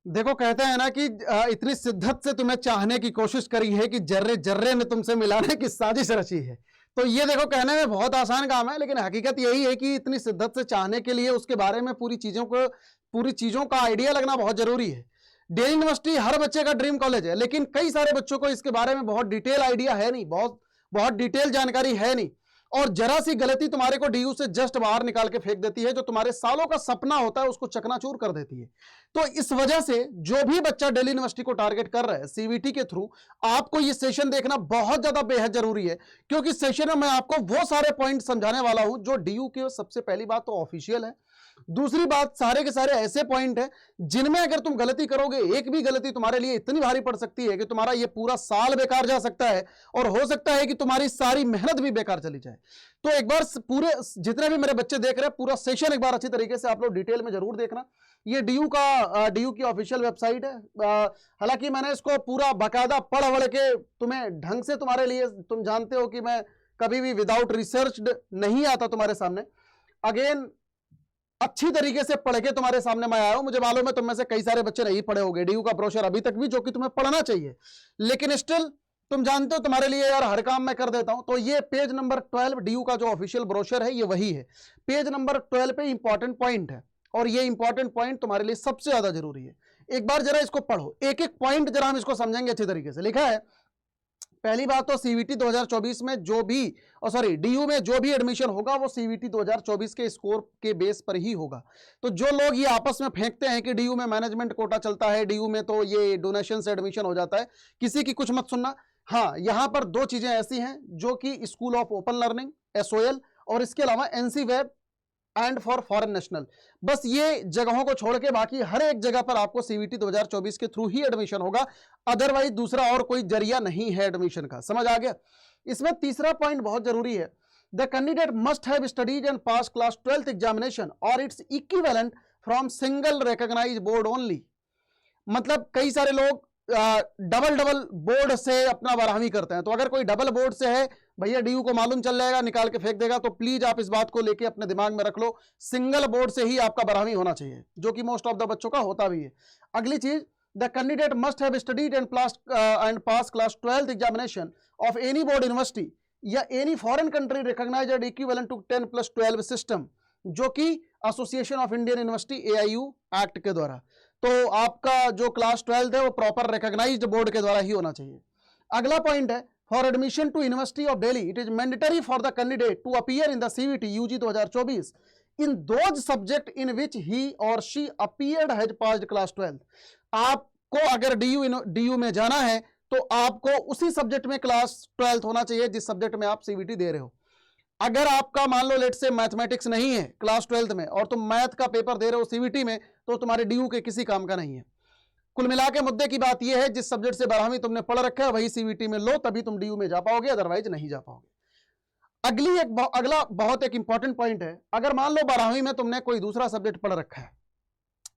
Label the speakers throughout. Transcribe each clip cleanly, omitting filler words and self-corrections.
Speaker 1: देखो, कहते हैं ना कि इतनी शिद्दत से तुम्हें चाहने की कोशिश करी है कि जर्रे जर्रे ने तुमसे मिलाने की साजिश रची है। तो ये देखो, कहने में बहुत आसान काम है, लेकिन हकीकत यही है कि इतनी शिद्दत से चाहने के लिए उसके बारे में पूरी चीजों का आइडिया लगना बहुत जरूरी है। दिल्ली यूनिवर्सिटी हर बच्चे का ड्रीम कॉलेज है, लेकिन कई सारे बच्चों को इसके बारे में बहुत डिटेल आइडिया है नहीं, बहुत डिटेल जानकारी है नहीं। और जरा सी गलती तुम्हारे को डीयू से जस्ट बाहर निकाल के फेंक देती है, जो तुम्हारे सालों का सपना होता है उसको चकनाचूर कर देती है। तो इस वजह से जो भी बच्चा दिल्ली यूनिवर्सिटी को टारगेट कर रहा है सीवीटी के थ्रू, आपको ये सेशन देखना बहुत ज्यादा बेहद जरूरी है, क्योंकि सेशन में मैं आपको वो सारे पॉइंट समझाने वाला हूं जो डीयू के सबसे पहली बात तो ऑफिशियल है, दूसरी बात सारे के सारे ऐसे पॉइंट हैं जिनमें अगर तुम गलती करोगे, एक भी गलती तुम्हारे लिए इतनी भारी पड़ सकती है कि तुम्हारा ये पूरा साल बेकार जा सकता है, और हो सकता है कि तुम्हारी सारी मेहनत भी बेकार चली जाए। तो एक बार पूरे जितने भी मेरे बच्चे देख रहे हैं, पूरा सेशन एक बार अच्छी तरीके से आप लोग डिटेल में जरूर देखना। ये डीयू की ऑफिशियल वेबसाइट है। हालांकि मैंने इसको पूरा बाकायदा पढ़ वढ़ के तुम्हें ढंग से तुम्हारे लिए, तुम जानते हो कि मैं कभी भी विदाउट रिसर्च नहीं आता तुम्हारे सामने। अगेन अच्छी तरीके से पढ़ के तुम्हारे सामने मैं आया हूं। मुझे मालूम है तुम में से कई सारे बच्चे नहीं पढ़े होंगे डीयू का ब्रोशर अभी तक भी, जो कि तुम्हें पढ़ना चाहिए, लेकिन स्टिल तुम जानते हो तुम्हारे लिए यार हर काम मैं कर देता हूं। तो ये पेज नंबर 12 डीयू का जो ऑफिशियल ब्रोशर है ये वही है। पेज नंबर 12 पे इंपॉर्टेंट पॉइंट है, और ये इंपॉर्टेंट पॉइंट तुम्हारे लिए सबसे ज्यादा जरूरी है। एक बार जरा इसको पढ़ो, एक एक पॉइंट जरा हम इसको समझेंगे अच्छी तरीके से। लिखा है, पहली बात तो सीवीटी 2024 में जो भी डीयू में जो भी एडमिशन होगा वो सीवीटी 2024 के स्कोर के बेस पर ही होगा। तो जो लोग ये आपस में फेंकते हैं कि डीयू में मैनेजमेंट कोटा चलता है, डीयू में तो ये डोनेशन से एडमिशन हो जाता है, किसी की कुछ मत सुनना। हाँ, यहां पर दो चीजें ऐसी हैं जो कि school of open learning SOL और इसके अलावा NC web and for foreign national, बस ये जगहों को छोड़ के बाकी हर एक जगह पर आपको सीवीटी 2024 के थ्रू ही एडमिशन होगा। अदरवाइज दूसरा और कोई जरिया नहीं है एडमिशन का। समझ आ गया? इसमें तीसरा पॉइंट बहुत जरूरी है, the candidate must have studied and pass class 12th examination or its equivalent from single recognised board only. मतलब कई सारे लोग डबल बोर्ड से अपना 12वीं करते हैं, तो अगर कोई डबल बोर्ड से है, भैया डीयू को मालूम चल जाएगा, निकाल के फेंक देगा। तो प्लीज आप इस बात को लेके अपने दिमाग में रख लो, सिंगल बोर्ड से ही आपका 12वीं होना चाहिए, जो कि मोस्ट ऑफ द बच्चों का होता भी है। अगली चीज, the candidate must have studied and pass class 12th examination of any board university या any foreign country recognised equivalent to 10+12 system, जो कि association of Indian university AIU act के द्वारा। तो आपका जो क्लास 12th है वो प्रॉपर रिकॉग्नाइज्ड बोर्ड के द्वारा ही होना चाहिए। अगला पॉइंट है, for admission to university of Delhi it is mandatory for the candidate to appear in the CVT UG 2024 in those subject in which he or she appeared has passed class 12th। आपको अगर DU में जाना है तो आपको उसी subject में class 12th होना चाहिए जिस सब्जेक्ट में आप CVT दे रहे हो। अगर आपका मान लो लेट से मैथमेटिक्स नहीं है क्लास 12th में और तुम मैथ का पेपर दे रहे हो CVT में, तो तुम्हारे डीयू के किसी काम का नहीं है। कुल मिला के मुद्दे की बात यह है, जिस सब्जेक्ट से 12वीं तुमने पढ़ रखा है वही CVT में लो, तभी तुम डीयू में जा पाओगे, अदरवाइज नहीं जा पाओगे। अगला बहुत एक इंपॉर्टेंट पॉइंट है, अगर मान लो 12वीं में तुमने कोई दूसरा सब्जेक्ट पढ़ रखा है,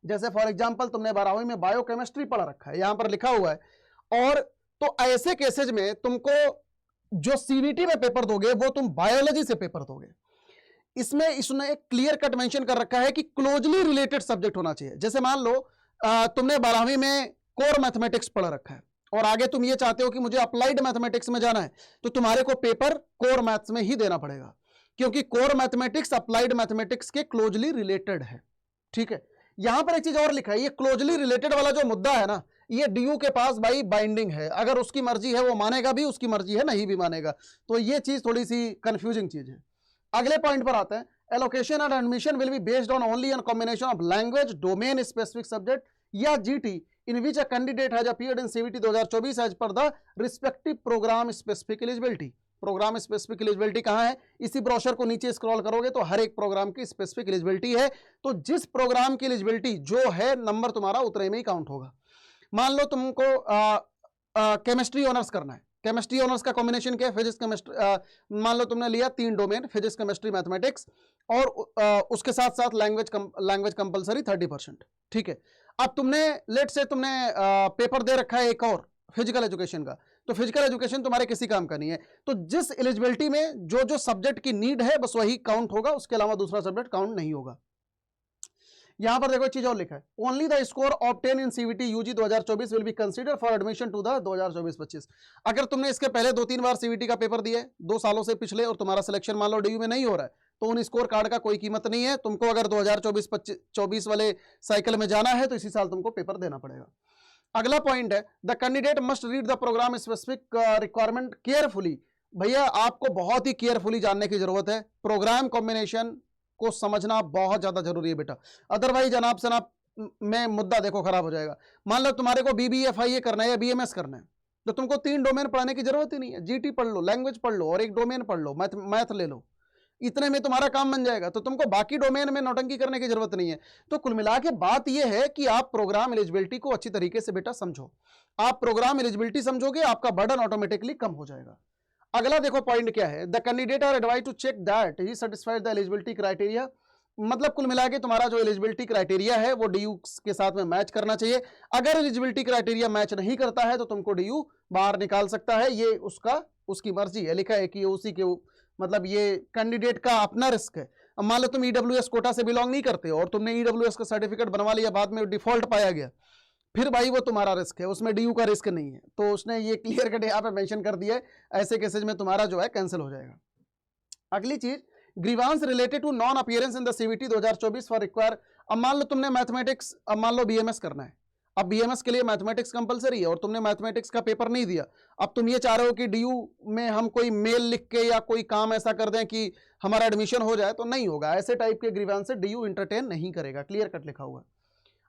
Speaker 1: जैसे फॉर एग्जाम्पल तुमने 12वीं में बायोकेमिस्ट्री पढ़ रखा है, यहां पर लिखा हुआ है, और तो ऐसे केसेज में तुमको जो CVT में पेपर दोगे वो तुम बायोलॉजी से पेपर दोगे। इसमें इसने एक क्लियर कट मेंशन कर रखा है कि क्लोजली रिलेटेड सब्जेक्ट होना चाहिए। जैसे मान लो तुमने 12वीं में कोर मैथमेटिक्स पढ़ रखा है और आगे तुम ये चाहते हो कि मुझे अप्लाइड मैथमेटिक्स में जाना है, तो तुम्हारे को पेपर कोर मैथ्स में ही देना पड़ेगा, क्योंकि कोर मैथमेटिक्स अप्लाइड मैथमेटिक्स के क्लोजली रिलेटेड है। ठीक है, यहां पर एक चीज और लिखा है, ये क्लोजली रिलेटेड वाला जो मुद्दा है ना, ये डीयू के पास भाई बाइंडिंग है। अगर उसकी मर्जी है वो मानेगा भी, उसकी मर्जी है नहीं भी मानेगा। तो ये चीज थोड़ी सी कंफ्यूजिंग चीज है। अगले पॉइंट पर आते हैं, allocation and admission will be based on only on combination of language domain specific subject या GT in which a candidate has appeared in CVT 2024 as per the respective program specific eligibility। Program specific eligibility कहां है? इसी brochure को नीचे scroll करोगे तो हर एक programme की स्पेसिफिक एलिजिबिलिटी है। तो जिस प्रोग्राम की एलिजिबिलिटी जो है, नंबर तुम्हारा उतने में ही काउंट होगा। मान लो तुमको केमिस्ट्री ऑनर्स करना है, केमिस्ट्री ऑनर्स का कॉम्बिनेशन क्या है? Physics chemistry. मान लो तुमने लिया 3 डोमेन, फिजिक्स केमिस्ट्री मैथमेटिक्स, और उसके साथ साथ लैंग्वेज कंपलसरी 30%। ठीक है, अब तुमने लेट से तुमने पेपर दे रखा है एक और फिजिकल एजुकेशन का, तो फिजिकल एजुकेशन तुम्हारे किसी काम का नहीं है। तो जिस एलिजिबिलिटी में जो जो सब्जेक्ट की नीड है बस वही काउंट होगा, उसके अलावा दूसरा सब्जेक्ट काउंट नहीं होगा। यहां पर देखो एक चीज और लिखा है, only the score obtain in CVT UG 2024 will be consider for admission to the 2024-25। अगर तुमने इसके पहले 2-3 बार सीवीटी का पेपर दिया है 2 सालों से पिछले, और तुम्हारा सिलेक्शन मान लो डीयू में नहीं हो रहा है, तो उन स्कोर कार्ड का कोई कीमत नहीं है। तुमको अगर 2024-24 वाले साइकिल में जाना है तो इसी साल तुमको पेपर देना पड़ेगा। अगला पॉइंट है, the candidate must read the program specific requirement carefully. भैया आपको बहुत ही केयरफुली जानने की जरूरत है, प्रोग्राम कॉम्बिनेशन को समझना बहुत ज्यादा जरूरी है बेटा, अदरवाइज जनाब सनाब में मुद्दा देखो खराब हो जाएगा। मान लो तुम्हारे को BBFIA करना है या BMS करना है, तो तुमको 3 डोमेन पढ़ने की जरूरत ही नहीं है। GT पढ़ लो, लैंग्वेज पढ़ लो और एक डोमेन पढ़ लो, मैथ ले लो, इतने में तुम्हारा काम बन जाएगा। तो तुमको बाकी डोमेन में नौटंकी करने की जरूरत नहीं है। तो कुल मिला के बात यह है कि आप प्रोग्राम एलिजिबिलिटी को अच्छी तरीके से बेटा समझो। आप प्रोग्राम एलिजिबिलिटी समझोगे, आपका बर्डन ऑटोमेटिकली कम हो जाएगा। अगला देखो पॉइंट क्या है, the candidate are advise to check that he satisfied the eligibility criteria. मतलब कुल मिला के तुम्हारा जो एलिजिबिलिटी क्राइटेरिया है वो DU के साथ में मैच करना चाहिए। अगर एलिजिबिलिटी क्राइटेरिया मैच नहीं करता है तो तुमको DU बाहर निकाल सकता है, ये उसकी मर्जी है। लिखा है कि उसी के मतलब ये कैंडिडेट का अपना रिस्क है। अब मान लो तुम EWS कोटा से बिलोंग नहीं करते और तुमने EWS का सर्टिफिकेट बनवा लिया, बाद में डिफॉल्ट पाया गया, फिर भाई वो तुम्हारा रिस्क है, उसमें DU का रिस्क नहीं है। तो उसने ये क्लियर कट यहाँ पे मेंशन कर दिया है, ऐसे केसेज में तुम्हारा जो है कैंसिल हो जाएगा। अगली चीज, grievance related to non appearance in the CVT 2024 for require. अब मान लो तुमने मैथमेटिक्स, अब मान लो BMS करना है, अब BMS के लिए मैथमेटिक्स कंपलसरी है और तुमने मैथमेटिक्स का पेपर नहीं दिया। अब तुम ये चाह रहे हो कि DU में हम कोई मेल लिख के या कोई काम ऐसा कर दें कि हमारा एडमिशन हो जाए, तो नहीं होगा। ऐसे टाइप के ग्रीवांस से DU इंटरटेन नहीं करेगा, क्लियर कट लिखा हुआ।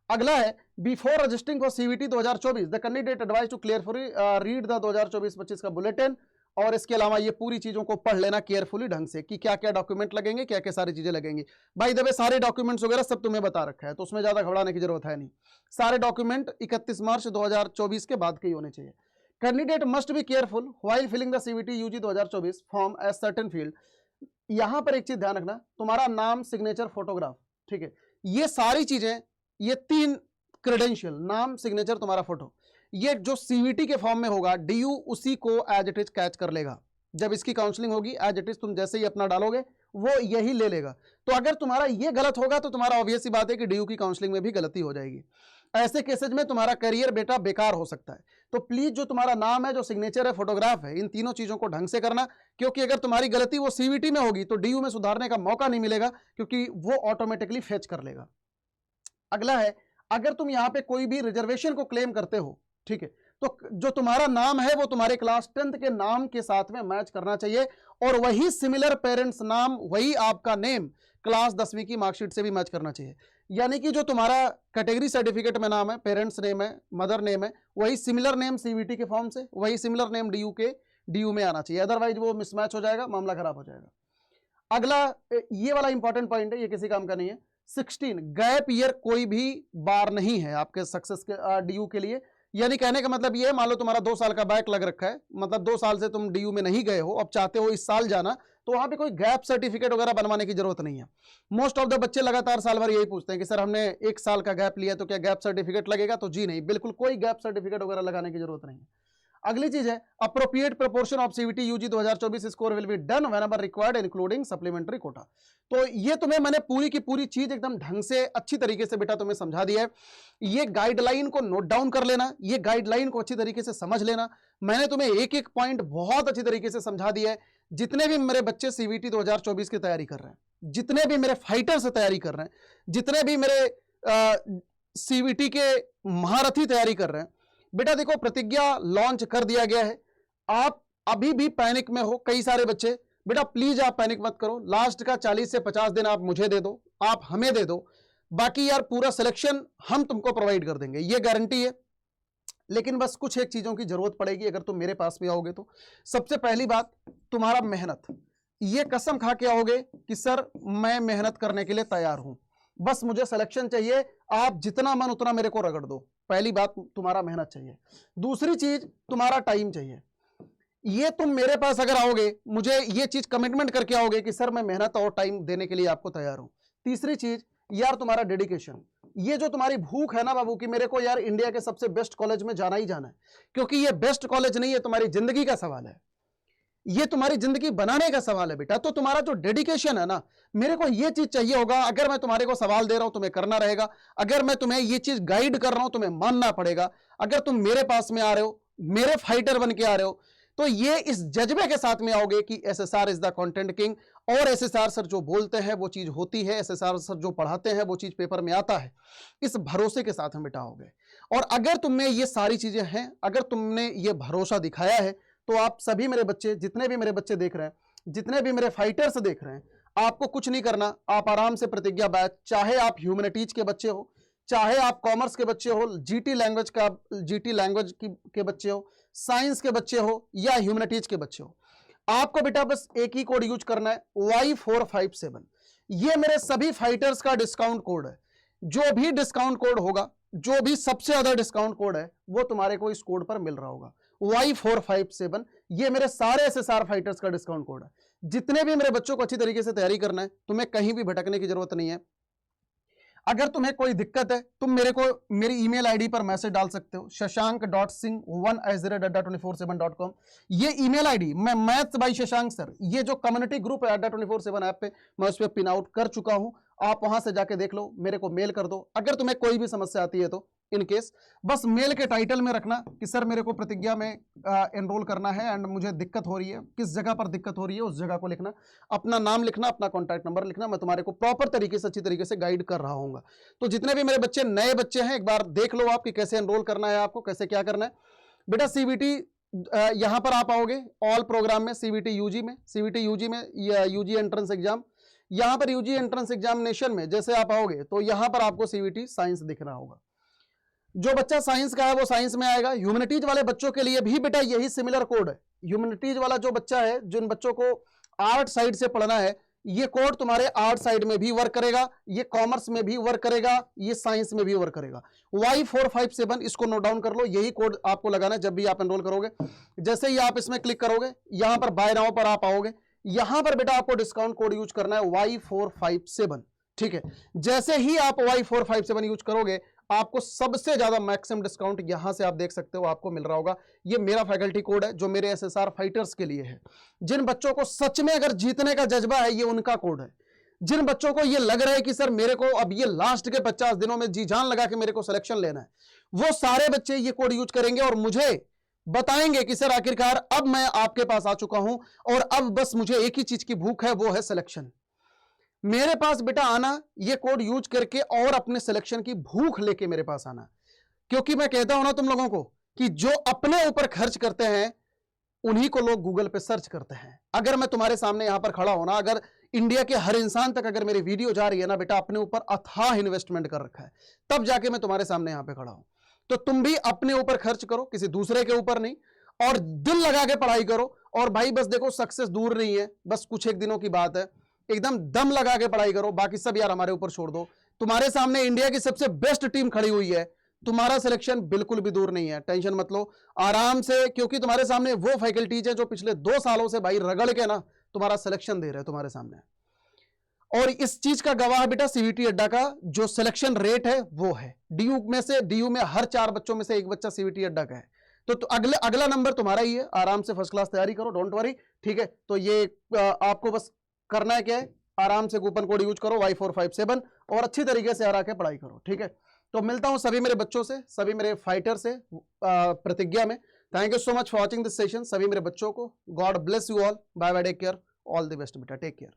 Speaker 1: अगला है, before registering for CVT 2024 the candidate advise to carefully read the 2024-25 का बुलेटिन। और इसके अलावा ये पूरी चीजों को पढ़ लेना केयरफुली ढंग से कि क्या क्या डॉक्यूमेंट लगेंगे, क्या क्या सारी चीजें लगेंगी। बाय द वे सारे डॉक्यूमेंट्स वगैरह सब तुम्हें बता रखा है, तो उसमें ज्यादा घबराने की जरूरत है नहीं। सारे डॉक्यूमेंट 31 मार्च 2024 के बाद के ही होने चाहिए। Candidate must be careful while filling the CVT UG 2024 form as certain field. यहां पर एक चीज ध्यान रखना, तुम्हारा नाम, सिग्नेचर, फोटोग्राफ, ठीक है, ये सारी चीजें, ये 3 क्रेडेंशियल, नाम, सिग्नेचर, तुम्हारा फोटो, ये जो CVT के फॉर्म में होगा DU उसी को एज इट इज कैच कर लेगा। जब इसकी काउंसलिंग होगी एज इट इज तुम जैसे ही अपना डालोगे वो यही ले लेगा। तो अगर तुम्हारा ये गलत होगा तो तुम्हारा ऑब्वियस सी बात है कि DU की काउंसलिंग में भी गलती हो जाएगी। ऐसे केसेज में तुम्हारा करियर बेटा बेकार हो सकता है। तो प्लीज जो तुम्हारा नाम है, जो सिग्नेचर है, फोटोग्राफ है, इन तीनों चीजों को ढंग से करना, क्योंकि अगर तुम्हारी गलती वो CVT में होगी तो DU में सुधारने का मौका नहीं मिलेगा, क्योंकि वो ऑटोमेटिकली फेच कर लेगा। अगला है, अगर तुम यहाँ पे कोई भी रिजर्वेशन को क्लेम करते हो, ठीक है, तो जो तुम्हारा नाम है वो तुम्हारे क्लास 10th के नाम के साथ में मैच करना चाहिए, और वही सिमिलर पेरेंट्स नाम, वही आपका नेम क्लास 10वीं की मार्कशीट से भी मैच करना चाहिए। यानी कि जो तुम्हारा कैटेगरी सर्टिफिकेट में नाम है, पेरेंट्स नेम है, मदर नेम है, वही सिमिलर नेम CVT के फॉर्म से, वही सिमिलर नेम DU में आना चाहिए, अदरवाइज वो मिसमैच हो जाएगा, मामला खराब हो जाएगा। अगला ये वाला इंपॉर्टेंट पॉइंट है, ये किसी काम का नहीं है। 16 गैप ईयर कोई भी बार नहीं है आपके सक्सेस के DU के लिए। यानी कहने का मतलब ये है, मान लो तुम्हारा 2 साल का बैक लग रखा है, मतलब 2 साल से तुम DU में नहीं गए हो, अब चाहते हो इस साल जाना, तो वहां पे कोई गैप सर्टिफिकेट वगैरह बनवाने की जरूरत नहीं है। मोस्ट ऑफ द बच्चे लगातार साल भर यही पूछते हैं कि सर हमने 1 साल का गैप लिया तो क्या गैप सर्टिफिकेट लगेगा? तो जी नहीं, बिल्कुल कोई गैप सर्टिफिकेट वगैरह लगाने की जरूरत नहीं है। अगली चीज है, appropriate proportion of CVT UG 2024 score will be done whenever required including supplementary quota. तो ये तुम्हें मैंने पूरी की पूरी चीज एकदम ढंग से अच्छी तरीके से बेटा तुम्हें समझा दिया है। ये गाइडलाइन को नोट डाउन कर लेना, ये गाइडलाइन को अच्छी तरीके से समझ लेना। मैंने तुम्हें एक एक पॉइंट बहुत अच्छी तरीके से समझा दिया है। जितने भी मेरे बच्चे CVT 2024 की तैयारी कर रहे हैं, जितने भी मेरे फाइटर से तैयारी कर रहे हैं, जितने भी मेरे CVT के महारथी तैयारी कर रहे हैं, बेटा देखो प्रतिज्ञा लॉन्च कर दिया गया है। आप अभी भी पैनिक में हो, कई सारे बच्चे, बेटा प्लीज आप पैनिक मत करो। लास्ट का 40 से 50 दिन आप मुझे दे दो, आप हमें दे दो, बाकी यार पूरा सिलेक्शन हम तुमको प्रोवाइड कर देंगे, ये गारंटी है। लेकिन बस कुछ एक चीजों की जरूरत पड़ेगी अगर तुम मेरे पास भी आओगे तो। सबसे पहली बात, तुम्हारा मेहनत। ये कसम खा के आओगे कि सर मैं मेहनत करने के लिए तैयार हूं, बस मुझे सिलेक्शन चाहिए, आप जितना मन उतना मेरे को रगड़ दो। पहली बात तुम्हारा मेहनत चाहिए। दूसरी चीज तुम्हारा टाइम चाहिए। ये तुम मेरे पास अगर आओगे, मुझे ये चीज कमिटमेंट करके आओगे कि सर मैं मेहनत और टाइम देने के लिए आपको तैयार हूं। तीसरी चीज यार तुम्हारा डेडिकेशन। ये जो तुम्हारी भूख है ना बाबू कि मेरे को यार इंडिया के सबसे बेस्ट कॉलेज में जाना ही जाना है, क्योंकि ये बेस्ट कॉलेज नहीं है, तुम्हारी जिंदगी का सवाल है। ये तुम्हारी जिंदगी बनाने का सवाल है बेटा। तो तुम्हारा जो डेडिकेशन है ना, मेरे को ये चीज चाहिए होगा, अगर मैं तुम्हारे को सवाल दे रहा हूं तुम्हें करना रहेगा, अगर मैं तुम्हें ये चीज गाइड कर रहा हूं तुम्हें मानना पड़ेगा, अगर तुम मेरे पास में आ रहे हो, मेरे फाइटर बन के आ रहे हो, तो ये इस जज्बे के साथ में आओगे कि SSR is the content king, और एसएसआर सर जो बोलते हैं वो चीज होती है, एसएसआर सर जो पढ़ाते हैं वो चीज पेपर में आता है, इस भरोसे के साथ हम बेटा आओगे। और अगर तुमने ये सारी चीजें हैं, अगर तुमने ये भरोसा दिखाया है, तो आप सभी मेरे बच्चे, जितने भी मेरे बच्चे देख रहे हैं, जितने भी मेरे फाइटर्स देख रहे हैं, आपको कुछ नहीं करना, आप आराम से प्रतिज्ञा बैच, चाहे आप ह्यूमैनिटीज के बच्चे हो, चाहे आप कॉमर्स के बच्चे हो, जीटी लैंग्वेज के बच्चे हो, साइंस के बच्चे हो या ह्यूमैनिटीज के बच्चे हो, आपको बेटा बस एक ही कोड यूज करना है, Y457। ये मेरे सभी फाइटर्स का डिस्काउंट कोड है। जो भी डिस्काउंट कोड होगा, जो भी सबसे ज्यादा डिस्काउंट कोड है, वो तुम्हारे को इस कोड पर मिल रहा होगा, Y457। ये मेरे सारे एसएसआर फाइटर्स का डिस्काउंट कोड है। जितने भी मेरे बच्चों को अच्छी तरीके से तैयारी करना है, तुम्हें कहीं भी भटकने की जरूरत नहीं है। अगर तुम्हें कोई दिक्कत है, तुम मेरे को मेरी ईमेल आईडी पर मैसेज डाल सकते हो, shashank.singh1@247.com। ये ईमेल आईडी मैं मैथ्स बाय शशांक सर, ये जो कम्युनिटी ग्रुप है अड्डा247 ऐप पे, मैं उस पर पिन आउट कर चुका हूं, आप वहां से जाके देख लो, मेरे को मेल कर दो। अगर तुम्हें कोई भी समस्या आती है तो इन केस बस मेल के टाइटल में रखना कि सर मेरे को प्रतिज्ञा में एनरोल करना है एंड मुझे दिक्कत हो रही है, किस जगह पर दिक्कत हो रही है उस जगह को लिखना, अपना नाम लिखना, अपना कॉन्टैक्ट नंबर लिखना, मैं तुम्हारे को प्रॉपर तरीके से अच्छी तरीके से गाइड कर रहा हूँ। तो जितने भी मेरे बच्चे नए बच्चे हैं, एक बार देख लो आप कि कैसे एनरोल करना है, आपको कैसे क्या करना है। बेटा सीबीटी यहां पर आप आओगे ऑल प्रोग्राम में, सीबीटी यूजी में, सीबीटी यूजी में यूजी एंट्रेंस एग्जाम, यहां पर यूजी एंट्रेंस एग्जामिनेशन में जैसे आप आओगे तो यहां पर आपको सीबीटी साइंस दिख रहा होगा। जो बच्चा साइंस का है वो साइंस में आएगा। ह्यूमैनिटीज वाले बच्चों के लिए भी बेटा यही सिमिलर कोड है। ह्यूमैनिटीज वाला जो बच्चा है, जिन बच्चों को आर्ट साइड से पढ़ना है, ये कोड तुम्हारे आर्ट साइड में भी वर्क करेगा, ये कॉमर्स में भी वर्क करेगा, ये साइंस में भी वर्क करेगा। Y457 इसको नोट डाउन कर लो, यही कोड आपको लगाना है जब भी आप एनरोल करोगे। जैसे ही आप इसमें क्लिक करोगे, यहां पर बाय नाउ पर आप आओगे, यहां पर बेटा आपको डिस्काउंट कोड यूज करना है Y457, ठीक है। जैसे ही आप Y457 यूज करोगे, आपको सबसे ज्यादा मैक्सिमम डिस्काउंट यहां से आप देख सकते हो आपको मिल रहा होगा। ये मेरा फैकल्टी कोड है जो मेरे एसएसआर फाइटर्स के लिए है। जिन बच्चों को सच में अगर जीतने का जज्बा है, ये उनका कोड है। जिन बच्चों को ये लग रहा है कि सर मेरे को अब ये लास्ट के 50 दिनों में जी जान लगा के मेरे को सिलेक्शन लेना है, वो सारे बच्चे ये कोड यूज करेंगे और मुझे बताएंगे कि सर आखिरकार अब मैं आपके पास आ चुका हूं और अब बस मुझे एक ही चीज की भूख है, वो है सिलेक्शन। मेरे पास बेटा आना, ये कोड यूज करके और अपने सिलेक्शन की भूख लेके मेरे पास आना। क्योंकि मैं कहता हूं ना तुम लोगों को कि जो अपने ऊपर खर्च करते हैं उन्हीं को लोग गूगल पे सर्च करते हैं। अगर मैं तुम्हारे सामने यहां पर खड़ा होना, अगर इंडिया के हर इंसान तक अगर मेरी वीडियो जा रही है ना बेटा, अपने ऊपर अथाह इन्वेस्टमेंट कर रखा है, तब जाके मैं तुम्हारे सामने यहां पे खड़ा हूं। तो तुम भी अपने ऊपर खर्च करो, किसी दूसरे के ऊपर नहीं, और दिल लगा के पढ़ाई करो। और भाई बस देखो सक्सेस दूर नहीं है, बस कुछ एक दिनों की बात है, एकदम दम लगा के पढ़ाई करो, बाकी सब यार हमारे ऊपर छोड़ दो। तुम्हारे सामने इंडिया की सबसे बेस्ट टीम खड़ी हुई है, तुम्हारा सिलेक्शन बिल्कुल भी दूर नहीं है, टेंशन मत लो, आराम से, क्योंकि तुम्हारे सामने वो फैकल्टीज है जो पिछले 2 सालों से भाई रगड़ के ना तुम्हारा सिलेक्शन दे रहे हैं तुम्हारे सामने। और इस चीज का गवाह बेटा सीवीटी अड्डा का जो सिलेक्शन रेट है वो है। डीयू में हर 4 बच्चों में से 1 बच्चा सीवीटी अड्डा का है। तो अगला नंबर तुम्हारा ही है, आराम से फर्स्ट क्लास तैयारी करो, डोंट वरी, ठीक है। तो ये आपको बस करना है क्या है, आराम से कूपन कोड यूज करो Y457 और अच्छी तरीके से हरा के पढ़ाई करो, ठीक है। तो मिलता हूं सभी मेरे बच्चों से, सभी मेरे फाइटर से प्रतिज्ञा में। Thank you so much for watching this session. सभी मेरे बच्चों को God bless you all, bye bye, take care, all the best बेटा, टेक केयर।